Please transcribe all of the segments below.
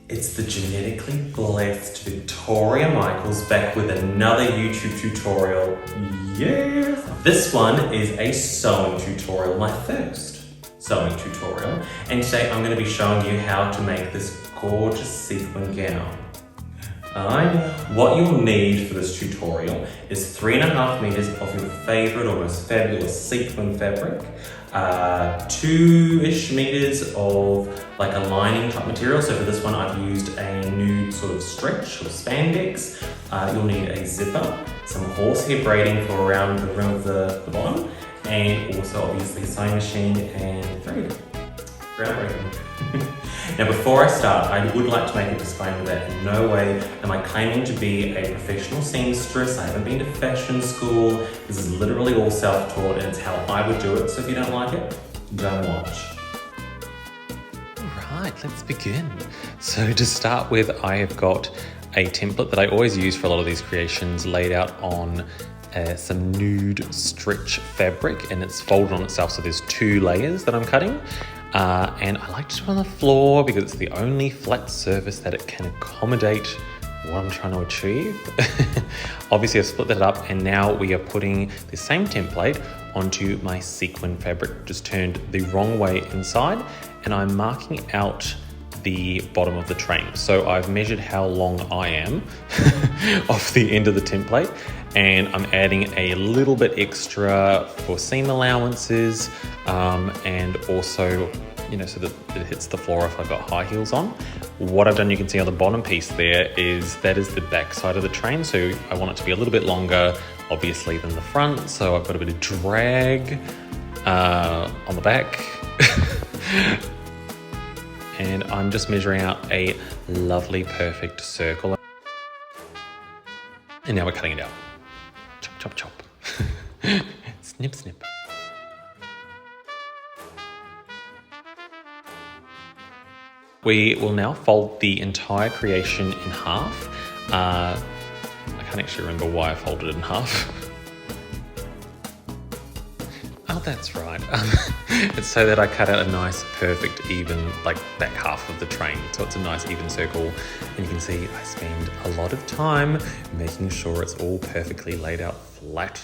It's the genetically blessed Victoria Michaels back with another YouTube tutorial. Yes! This one is a sewing tutorial, my first sewing tutorial. And today I'm going to be showing you how to make this gorgeous sequin gown. What you'll need for this tutorial is 3.5 meters of your favorite or most fabulous sequin fabric, 2-ish meters of like a lining type material. So for this one I've used a nude sort of stretch or spandex. You'll need a zipper, some horsehair braiding for around the rim of the bottom, and also obviously a sewing machine and thread. Groundbreaking. Now before I start, I would like to make a disclaimer that in no way am I claiming to be a professional seamstress. I haven't been to fashion school. This is literally all self-taught and it's how I would do it. So if you don't like it, don't watch. Alright, let's begin. So to start with, I have got a template that I always use for a lot of these creations laid out on some nude stretch fabric, and it's folded on itself, so there's 2 layers that I'm cutting. And I like to do it on the floor because it's the only flat surface that it can accommodate what I'm trying to achieve. Obviously I've split that up, and now we are putting the same template onto my sequin fabric, just turned the wrong way inside, and I'm marking out the bottom of the train. So I've measured how long I am off the end of the template, and I'm adding a little bit extra for seam allowances, and also, so that it hits the floor if I've got high heels on. What I've done, you can see on the bottom piece there, that is the back side of the train. So I want it to be a little bit longer, obviously, than the front. So I've got a bit of drag on the back. And I'm just measuring out a lovely, perfect circle. And now we're cutting it out. Chop, chop, chop. Snip, snip. We will now fold the entire creation in half. I can't actually remember why I folded it in half. Oh, that's right. It's so that I cut out a nice, perfect, even, back half of the train. So it's a nice, even circle. And you can see I spend a lot of time making sure it's all perfectly laid out flat.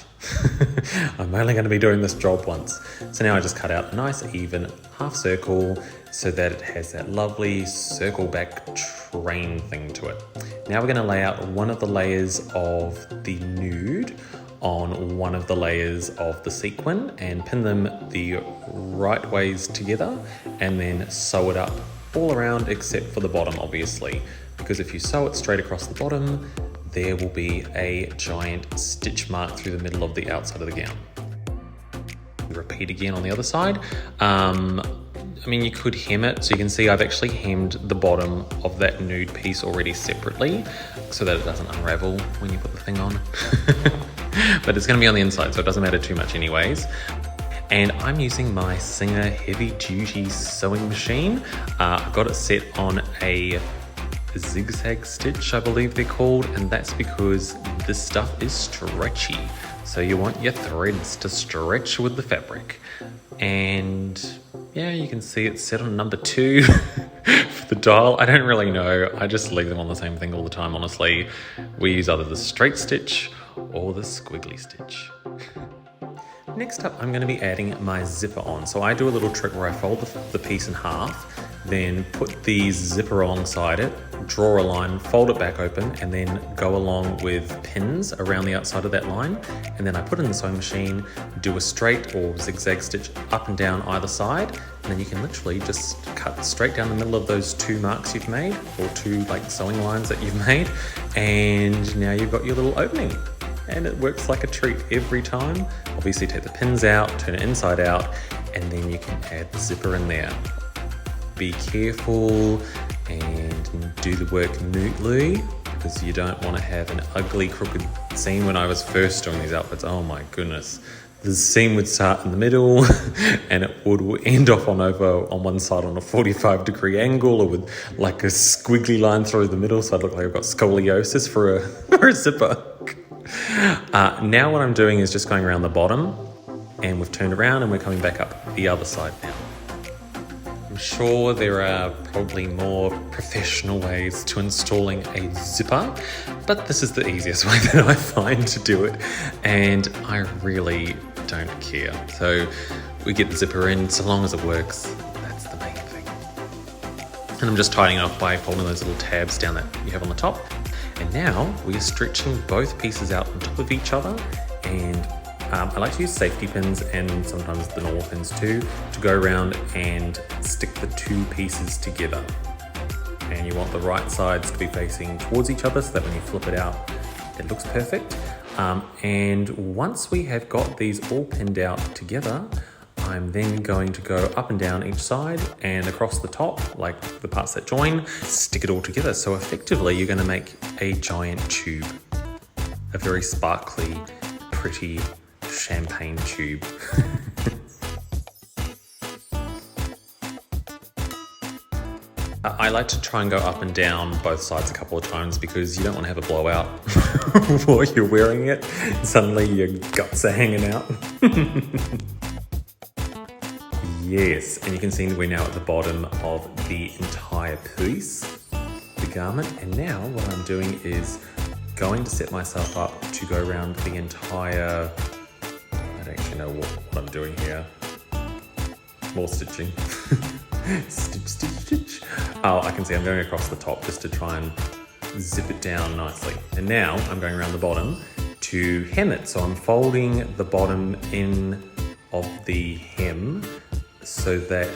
I'm only going to be doing this job once. So now I just cut out a nice, even half circle so that it has that lovely circle back train thing to it. Now we're going to lay out one of the layers of the nude on one of the layers of the sequin and pin them the right ways together, and then sew it up all around except for the bottom, obviously, because if you sew it straight across the bottom, there will be a giant stitch mark through the middle of the outside of the gown. Repeat again on the other side. You could hem it, so you can see I've actually hemmed the bottom of that nude piece already separately so that it doesn't unravel when you put the thing on. But it's going to be on the inside, so it doesn't matter too much anyways. And I'm using my Singer heavy duty sewing machine. I've got it set on a zigzag stitch, I believe they're called, and that's because this stuff is stretchy. So you want your threads to stretch with the fabric. And yeah, you can see it's set on number 2 for the dial. I don't really know. I just leave them on the same thing all the time, honestly. We use either the straight stitch or the squiggly stitch. Next up, I'm going to be adding my zipper on. So I do a little trick where I fold the piece in half, then put the zipper alongside it, draw a line, fold it back open, and then go along with pins around the outside of that line. And then I put it in the sewing machine, do a straight or zigzag stitch up and down either side, and then you can literally just cut straight down the middle of those 2 marks you've made, or 2 sewing lines that you've made, and now you've got your little opening. And it works like a treat every time. Obviously take the pins out, turn it inside out, and then you can add the zipper in there. Be careful and do the work neatly, because you don't want to have an ugly crooked seam. When I was first doing these outfits, oh my goodness, the seam would start in the middle and it would end off on one side on a 45-degree angle, or with a squiggly line through the middle, so I'd look like I've got scoliosis for a zipper. Now what I'm doing is just going around the bottom, and we've turned around and we're coming back up the other side now. I'm sure there are probably more professional ways to installing a zipper, but this is the easiest way that I find to do it, and I really don't care. So we get the zipper in, so long as it works, that's the main thing. And I'm just tidying it off by folding those little tabs down that you have on the top. And now we are stretching both pieces out on top of each other, and I like to use safety pins and sometimes the normal pins too to go around and stick the two pieces together. And you want the right sides to be facing towards each other so that when you flip it out, it looks perfect. And once we have got these all pinned out together, I'm then going to go up and down each side and across the top, like the parts that join, stick it all together. So effectively, you're going to make a giant tube, a very sparkly, pretty champagne tube. I like to try and go up and down both sides a couple of times because you don't want to have a blowout while you're wearing it. Suddenly your guts are hanging out. Yes, and you can see we're now at the bottom of the entire piece, the garment. And now what I'm doing is going to set myself up to go around the entire, I don't actually know what I'm doing here. More stitching. Stitch, stitch, stitch. Oh, I can see I'm going across the top just to try and zip it down nicely. And now I'm going around the bottom to hem it. So I'm folding the bottom in of the hem so that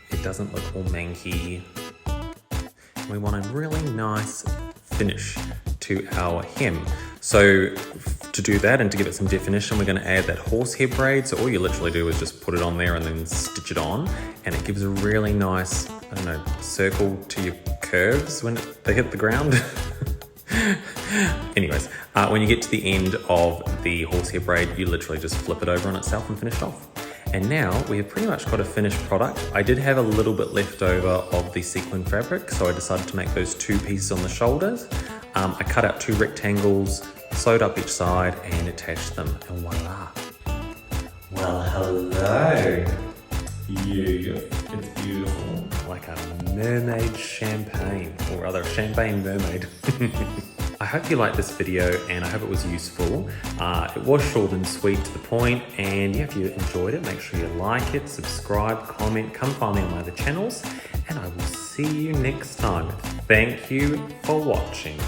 it doesn't look all manky. We want a really nice finish to our hem. So to do that and to give it some definition, we're going to add that horsehair braid. So all you literally do is just put it on there and then stitch it on, and it gives a really nice, I don't know, circle to your curves when they hit the ground. Anyways, when you get to the end of the horsehair braid, you literally just flip it over on itself and finish it off. And now we have pretty much got a finished product. I did have a little bit left over of the sequin fabric, so I decided to make those two pieces on the shoulders. I cut out two rectangles, sewed up each side and attached them, and voila. Well, hello. It's beautiful. Like a mermaid champagne, or rather a champagne mermaid. I hope you liked this video and I hope it was useful. It was short and sweet to the point, and yeah, if you enjoyed it, make sure you like it, subscribe, comment, come find me on my other channels, and I will see you next time. Thank you for watching.